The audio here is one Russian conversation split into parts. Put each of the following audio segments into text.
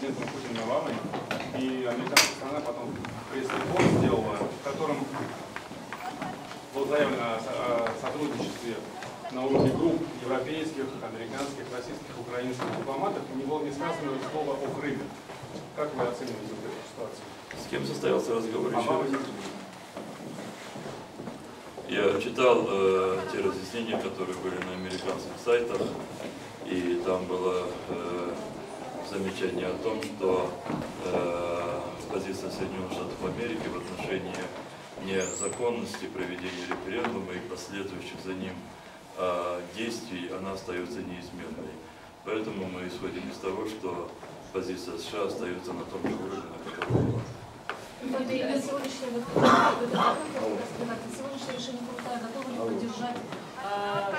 президентом Путиным и Обамой, и американская страна потом пресс-репорт сделала, в котором было заявлено о сотрудничестве на уровне групп европейских, американских, российских, украинских дипломатов, и не было не сказано слова о Крыме. Как вы оцениваете эту ситуацию? С кем состоялся разговор? Обама. Я читал те разъяснения, которые были на американских сайтах, и там было замечание о том, что позиция Соединенных Штатов Америки в отношении незаконности проведения референдума и последующих за ним действий, она остается неизменной. Поэтому мы исходим из того, что позиция США остается на том же уровне, на котором была. Сегодняшнее решение Курултая готовы ли поддержать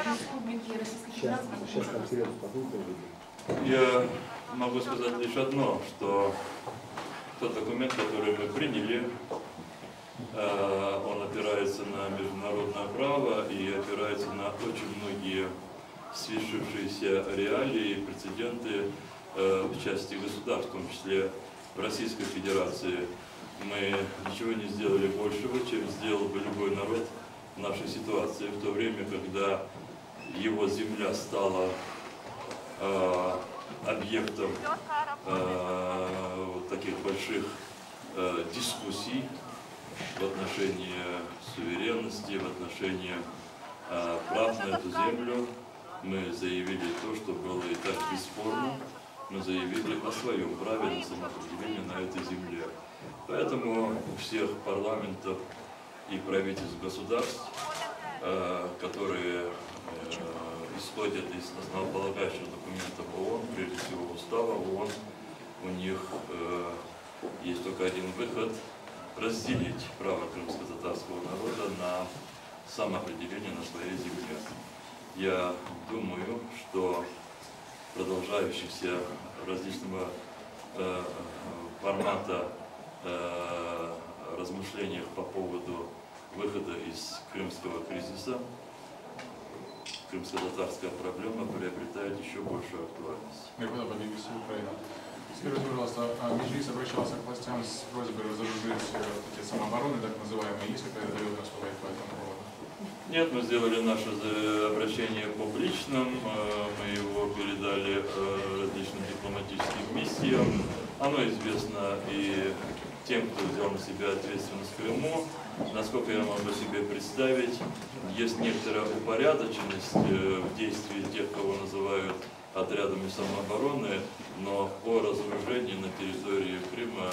республики Российской Федерации? Я могу сказать лишь одно, что тот документ, который мы приняли, он опирается на международное право и опирается на очень многие свершившиеся реалии и прецеденты в части государств, в том числе в Российской Федерации. Мы ничего не сделали большего, чем сделал бы любой народ в нашей ситуации, в то время, когда его земля стала объектом вот таких больших дискуссий в отношении суверенности, в отношении прав на эту землю. Мы заявили то, что было и так бесспорно. Мы заявили о своем праве на самоопределение на этой земле. Поэтому у всех парламентов и правительств государств, которые исходят из основополагающих документов ООН, прежде всего устава ООН, у них есть только один выход – разделить право крымско-татарского народа на самоопределение на своей земле. Я думаю, что продолжающихся различного формата размышлениях по поводу выхода из крымского кризиса, крымско-татарская проблема приобретает еще большую актуальность. Скажите, пожалуйста, Меджлис обращался к властям с просьбой разоружить эти самообороны, так называемые. Есть какая-то доверенность по этому поводу? Нет, мы сделали наше обращение публичным, мы его передали различным дипломатическим миссиям. Оно известно и тем, кто взял на себя ответственность в Крыму. Насколько я могу себе представить, есть некоторая упорядоченность в действии тех, кого называют отрядами самообороны, но о разоружении на территории Крыма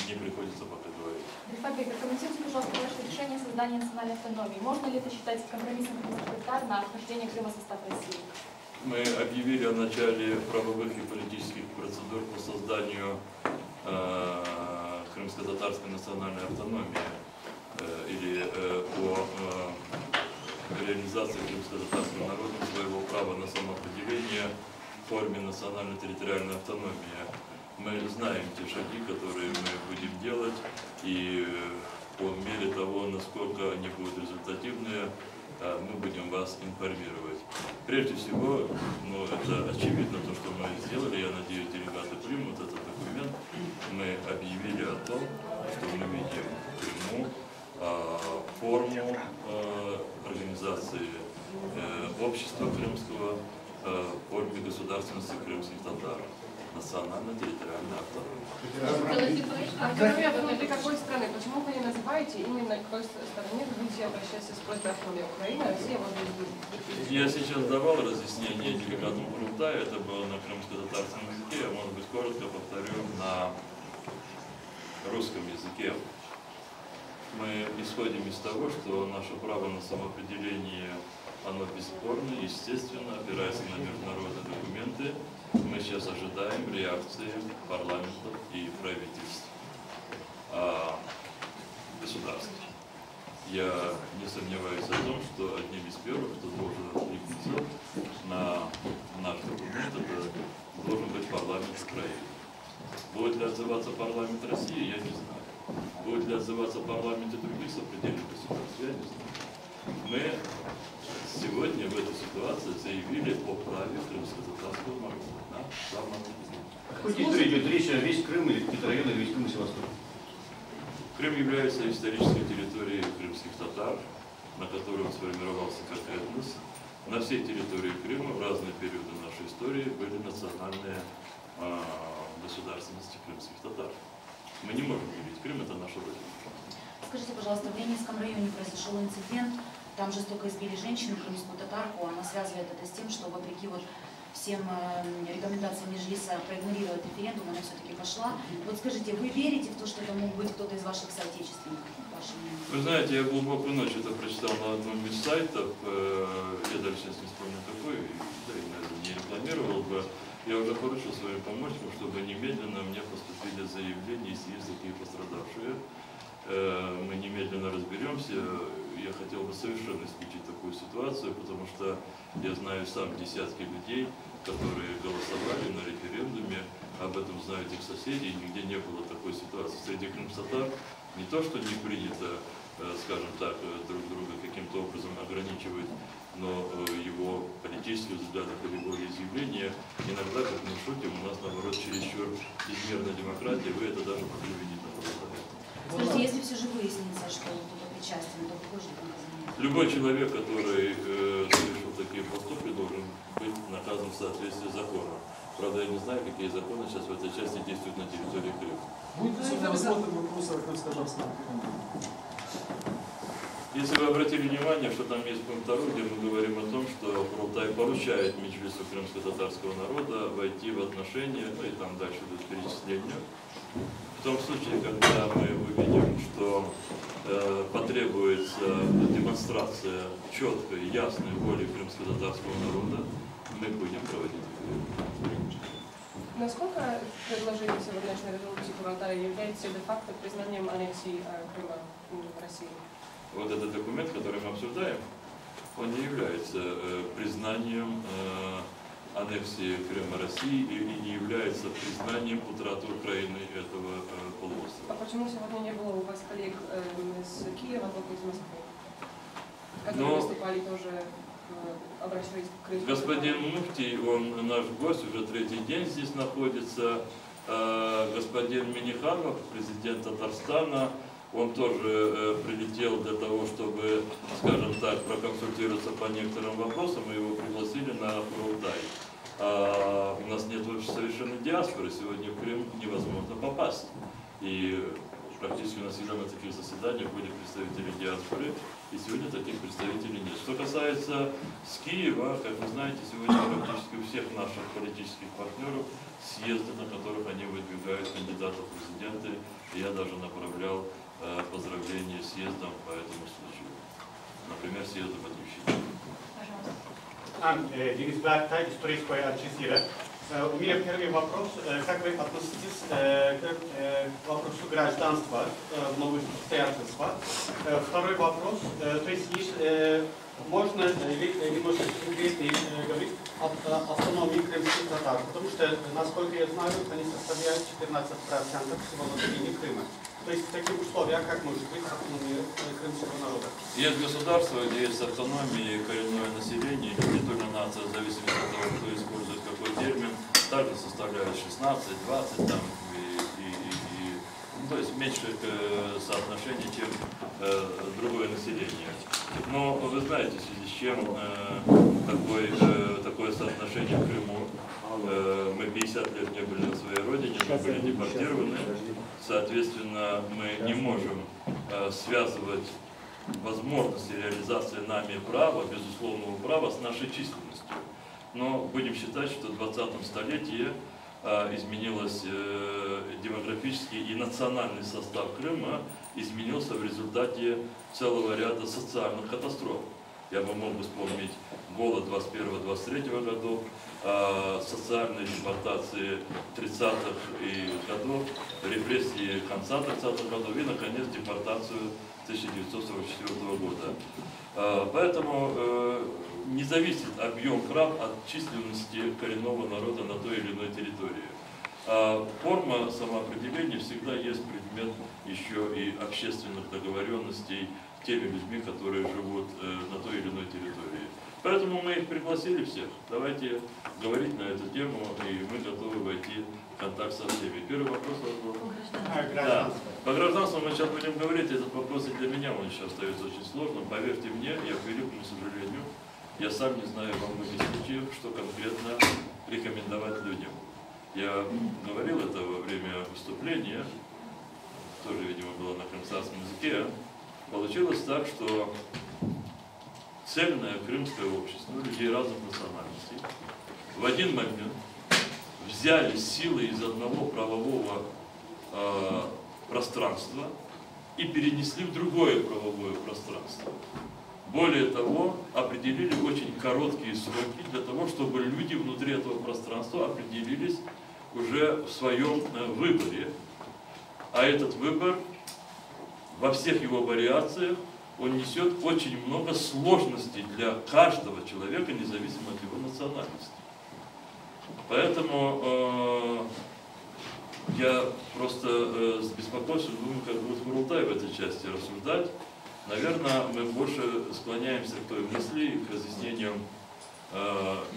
не приходится пока говорить. Рифат, прокомментируйте, пожалуйста, ваше решение создания национальной автономии. Можно ли это считать компромиссом на вхождение Крыма в состав России? Мы объявили о начале правовых и политических процедур по созданию крымско-татарской национальной автономии или по реализации крымско-татарского народа своего права на самоопределение в форме национально-территориальной автономии. Мы знаем те шаги, которые мы будем делать, и по мере того, насколько они будут результативные, мы будем вас информировать. Прежде всего, это очевидно, то, что мы сделали, я надеюсь, делегаты примут этот документ. Мы объявили о том, что мы видим Крыму форму организации общества крымского в форме государственности крымских татар, национально-территориальная автономия. Автономия внутри какой страны? Почему вы не называете именно к той стороне, где обращаются с просьбой автономии Украины, Россия может быть? Я сейчас давал разъяснение делегатам Курултая, это было на крымско-татарском языке, я, может быть, коротко повторю на русском языке. Мы исходим из того, что наше право на самоопределение, оно бесспорно, естественно, опирается на международные документы. Мы сейчас ожидаем реакции парламентов и правительств государств. Я не сомневаюсь о том, что одним из первых, кто должен откликнуться на наш документ, это должен быть парламент Украины. Будет ли отзываться парламент России, я не знаю. Будет ли отзываться парламент и других сопредельных государств, я не знаю. Мы сегодня в этой ситуации заявили о праве крымско-татарского народа на самоопределение. О какой территории идет речь? Весь Крым или какие-то районы, весь Крым и Севастополь? Крым является исторической территорией крымских татар, на котором сформировался как этнос. На всей территории Крыма в разные периоды нашей истории были национальные государственности крымских татар. Мы не можем делить. Крым — это наша родина. Скажите, пожалуйста, в Ленинском районе произошел инцидент, там жестоко избили женщину, крымскую татарку, она связывает это с тем, что вопреки вот всем рекомендациям Меджлиса проигнорировать референдум, она все-таки пошла. Вот скажите, вы верите в то, что это мог быть кто-то из ваших соотечественников? Вы знаете, я глубокую ночь это прочитал на одном из сайтов, я даже сейчас не вспомню какой, да и, наверное, не рекламировал бы. Я уже поручил своим помощникам, чтобы немедленно мне поступили заявления, если есть такие пострадавшие. Мы немедленно разберемся. Я хотел бы совершенно исключить такую ситуацию, потому что я знаю сам десятки людей, которые голосовали на референдуме, об этом знают их соседи, и нигде не было такой ситуации. Среди крымстатар не то, что не принято, скажем так, друг друга каким-то образом ограничивать, но его политические взгляды или волеизъявления иногда, как мы шутим, у нас наоборот чересчур измерная демократия, вы это даже могли видеть на глазах. Скажите, если все же выяснится, что кто-то причастен, то какой же наказание? Любой человек, который совершил такие поступки, должен быть наказан в соответствии с законом. Правда, я не знаю, какие законы сейчас в этой части действуют на территории Крыма. Будет ли сегодня рассмотрен вопрос о крымско-татарском референдуме? Если вы обратили внимание, что там есть пункт 2, где мы говорим о том, что Курултай поручает Меджлису крымско-татарского народа войти в отношения, ну и там дальше идут перечисления. В том случае, когда мы увидим, что потребуется демонстрация четкой, ясной воли крымско-татарского народа, мы будем проводить референдум. Насколько предложение сегодняшней резолюции Курултая является де-факто признанием аннексии Крыма в России? Вот этот документ, который мы обсуждаем, он не является признанием аннексии Крыма России и не является признанием утраты Украины этого полуострова. А почему сегодня не было у вас коллег из Киева, только из Москвы, которые выступали тоже, обращались к Крыму? Господин Муфтий, он наш гость, уже 3-й день здесь находится. Господин Миниханов, президент Татарстана, он тоже прилетел для того, чтобы, скажем так, проконсультироваться по некоторым вопросам, и его пригласили на Курултай. У нас нет вообще совершенно диаспоры, сегодня в Крым невозможно попасть. И практически у нас всегда на таких заседаниях были представители диаспоры, и сегодня таких представителей нет. Что касается с Киева, как вы знаете, сегодня практически у всех наших политических партнеров съезды, на которых они выдвигают кандидатов в президенты, и я даже направлял поздравления съездам по этому случаю. Например, съезду Батьевщины. Денис Блаттай, историческая Аль-Джазира. У меня первый вопрос. Как вы относитесь к вопросу гражданства в новых обстоятельствах? Второй вопрос. То есть можно немножко конкретнее говорить об автономии крымских татар, потому что, насколько я знаю, они составляют 14% всего населения Крыма. То есть в таких условиях как может быть автономия крымского народа? Есть государство, где есть автономия и коренное население, территориальная нация, в зависимости от того, кто использует какой термин, также составляет 16, 20 там, то есть меньше соотношение, чем другое население. Но вы знаете, в связи с чем такое соотношение в Крыму. Мы 50 лет не были на своей родине, мы были депортированы. Соответственно, мы не можем связывать возможности реализации нами права, безусловного права, с нашей численностью. Но будем считать, что в 20 столетии изменилось демографический и национальный состав Крыма, изменился в результате целого ряда социальных катастроф. Я бы мог бы вспомнить голод 21-23 годов, социальные депортации 30-х годов, репрессии конца 30-х годов и, наконец, депортацию 1944 года. Поэтому не зависит объем прав от численности коренного народа на той или иной территории. Форма самоопределения всегда есть предмет еще и общественных договоренностей теми людьми, которые живут на той или иной территории. Поэтому мы их пригласили всех. Давайте говорить на эту тему, и мы готовы войти в контакт со всеми. Первый вопрос у вас был? Да. По гражданству мы сейчас будем говорить. Этот вопрос и для меня он еще остается очень сложным. Поверьте мне, я к великому сожалению, я сам не знаю во многих случаях, что конкретно рекомендовать людям. Я говорил это во время выступления, тоже, видимо, было на крымском языке. Получилось так, что цельное крымское общество, людей разных национальностей, в один момент взяли силы из одного правового пространства и перенесли в другое правовое пространство. Более того, определили очень короткие сроки для того, чтобы люди внутри этого пространства определились уже в своем выборе. А этот выбор во всех его вариациях, он несет очень много сложностей для каждого человека, независимо от его национальности. Поэтому я просто с беспокойством думаю, как будет Курултай в этой части рассуждать. Наверное, мы больше склоняемся к той мысли и к разъяснениям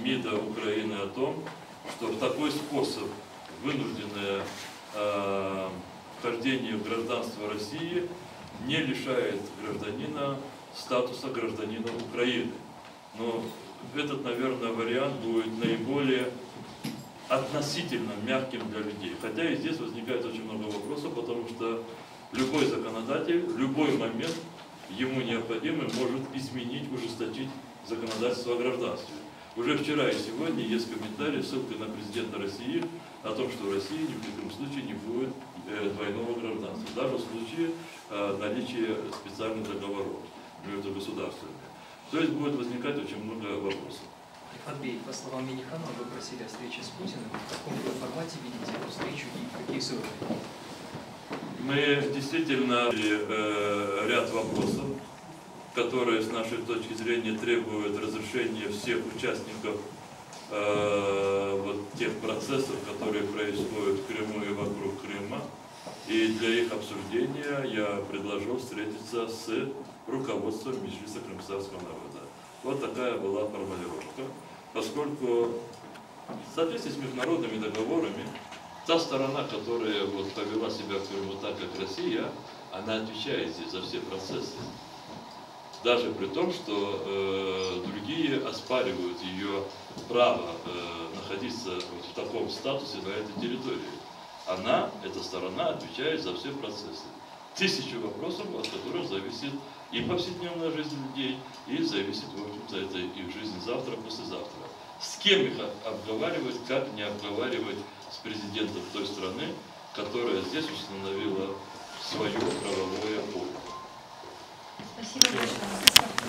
МИДа Украины о том, что в такой способ вынужденное вхождение в гражданство России не лишает гражданина статуса гражданина Украины. Но этот, наверное, вариант будет наиболее относительно мягким для людей. Хотя и здесь возникает очень много вопросов, потому что любой законодатель в любой момент ему необходимо может изменить, ужесточить законодательство о гражданстве. Уже вчера и сегодня есть комментарий, ссылка на президента России о том, что в России ни в каком случае не будет двойного гражданства, даже в случае наличия специальных договоров между государствами. То есть будет возникать очень много вопросов. Андрей, по словам Миниханова, вы просили о встрече с Путиным. В каком вы формате видите эту встречу и какие сроки? Мы действительно ряд вопросов, которые с нашей точки зрения требуют разрешения всех участников вот тех процессов, которые происходят в Крыму и вокруг Крыма. И для их обсуждения я предложил встретиться с руководством Меджлиса крымского народа. Вот такая была формулировка. Поскольку в соответствии с международными договорами, та сторона, которая вот повела себя в Крыму так, как Россия, она отвечает здесь за все процессы. Даже при том, что другие оспаривают ее право находиться вот в таком статусе на этой территории. Она, эта сторона, отвечает за все процессы. Тысячи вопросов, от которых зависит и повседневная жизнь людей, и зависит, в общем-то, это их жизнь завтра, послезавтра. С кем их обговаривать, как не обговаривать с президентом той страны, которая здесь установила свое правовое поле. Спасибо большое.